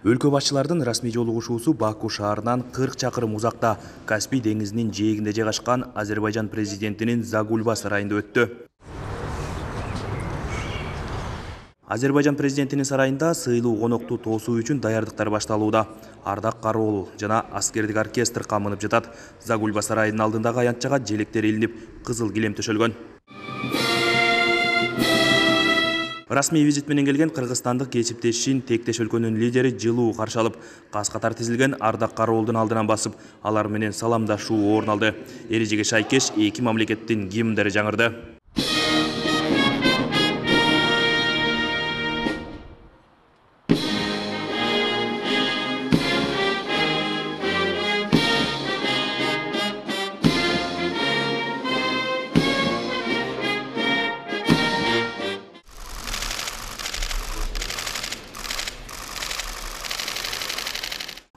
Өлкө башчылардын расмий жолугушуусу Баку шаарынан 40 чакырым узакта Каспий деңизинин жээгинде жайгашкан Азербайжан президентинин Загульба сарайында өттү. Азербайжан президентинин сарайында сыйлуу конокту тоосуу үчүн даярдыктар башталууда. Ардак кароол жана аскердик оркестр камынып жатат. Загульба сарайынын алдындагы аянтчага желектер илинип, кызыл килем төшөлгөн. Расмий визит менен келген кыргызстандык кесиптешин тектеш өлкөнүн лидери жылуу каршы алып, каз катар тизилген ардак кароолдун алдынан басып, алар менен саламдашуу орун алды. Эрежеге шайкеш эки мамлекеттин гимндери жаңырды.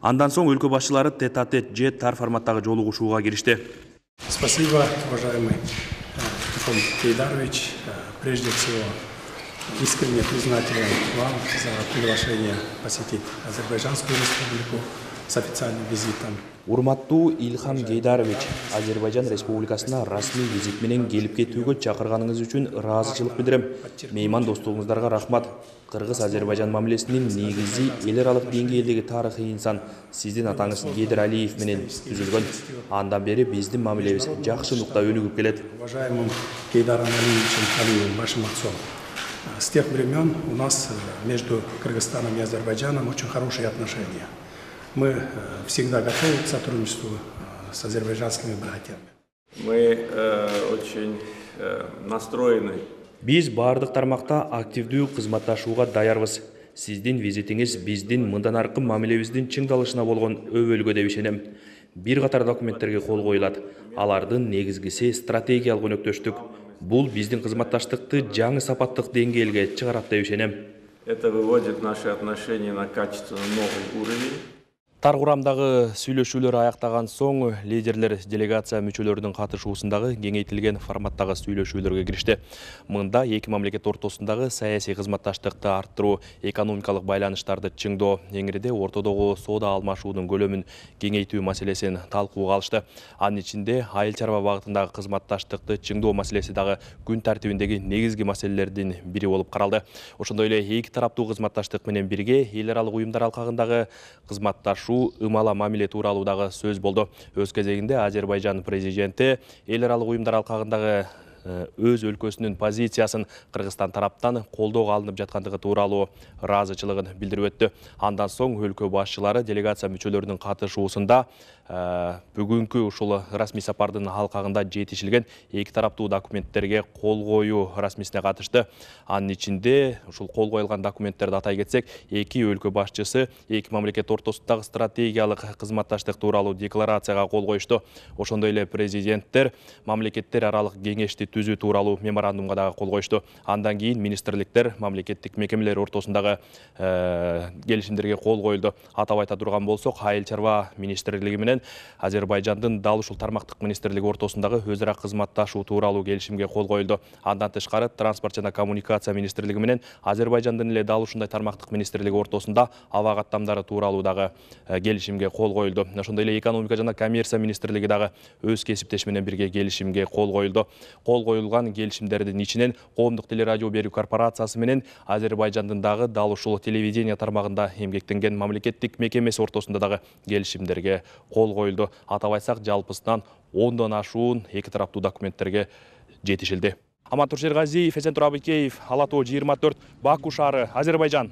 Андан соң өлкө башчылары тет-а-тет же тар форматтагы жолугушууга киришти. Спасибо, уважаемый Тихон Гейдарович. Прежде всего, искренне признателен вам за приглашение посетить Азербайджанскую республику с официальным визитом. Урматтуу Илхам Гейдарович, Азербайжан республикасына расмий визит менен келип кетүүгө чакырганыңыз үчүн ыраазычылык билдирем. Мейман достугуңуздарга рахмат. Кыргыз-Азербайжан мамилесинин негизи эл аралык деңгээлдеги тарыхый инсан сиздин атаңыз Гейдар Алиев менен түзүлгөн. Андан бери биздин мамилебиз жакшы нукта өнүгүп келет. Уважаемым Гейдаром Алиевичем Алиевым, вашим отцом. С тех времен у нас между Кыргызстаном и Азербайджаном очень хорошие отношения. Мы всегда готовы к сотрудничеству с азербайджанскими братьями. Мы очень настроены. Биз бардык тармакта активдүү кызматташууга даярбыз. Сиздин визитиңиз биздин мындан аркы мамилебиздин чыңдалышына болгон өбөлгө деп ишенем. Бир катар документтерге кол коюлат. Алардын негизгиси стратегиялык өнөктөштүк. Бул биздин кызматташтыкты жаңы сапаттык деңгээлге чыгарат деп ишенем. Это выводит наши отношения на качественно новый уровень. Тар курамдагы сүйлөшүүлөр аяктаган соң лидерлер делегация мүчөлөрүнүн катышуусундагы кеңейтилген форматтагы сүйлөшүүлөргө киришти. Мында эки мамлекет ортосундагы саясий кызматташтыкты арттыруу, экономикалык байланыштарды чыңдоо, эңириде ортодогу соода алмашуунун көлөмүн кеңейтүү маселесин талкууга алышты. Анын ичинде айыл чарба багытындагы кызматташтыкты чыңдоо маселеси дагы күн тартибиндеги негизги маселелердин бири болуп каралды. Ошондой эле эки тараптуу кызматташтык менен бирге эл аралык уюмдар алкагындагы кызматташуу ымала мамиле тууралуу дагы сөз болду. Өз кезегинде Азербайжан президенти эл аралык уюмдар алкагындагы өз өлкөсүнүн позициясын Кыргызстан тараптан колдоого алынып жаткандыгы тууралуу ыраазычылыгын билдирип өттү. Андан соң өлкө башчылары делегация мүчөлөрүнүн катышуусунда бүгүнкү ушул расмий сапардын алкагында жетишилген эки тараптуу документтерге кол коюу расмисине катышты. Анын ичинде ушул кол коюлган документтерди атай кетсек, эки өлкө башчысы эки мамлекет ортосундагы стратегиялык кызматташтык тууралуу декларацияга кол коюшту. Ошондой эле президенттер мамлекеттер аралык кеңешти түзүү тууралуу меморандумга дагы кол коюшту. Андан кийин министрликтер, мамлекеттик мекемелер ортосундагы келишимдерге кол коюлду. Атап айта турган болсок, айыл чарба министрлиги менен Азербайжандын дал ушул тармактык министрлиги ортосундагы өз ара кызматташуу тууралуу келишимге кол коюлду. Андан тышкары транспорт жана коммуникация министрлиги менен Азербайжандын эле дал ушундай тармактык министрлиги ортосунда аба каттамдары тууралуу дагы келишимге кол коюлду. Ошондой эле экономика жана коммерция министрлиги дагы өз кесиптеши менен бирге келишимге кол коюлду. Кол коюлган келишимдердин ичинен коомдук телерадио берүү корпорациясы менен Азербайжандын дагы дал ушул телевидение тармагында эмгектенген мамлекеттик мекемеси ортосунда дагы келишимдерге кол коюлду. Атап айтсак, жалпысынан 10дон ашуун эки тараптуу документтерге жетишилди. Амантур Шергазиев, Эсен Турабыкеев, Ала Тоо 24, Баку шаары, Азербайжан.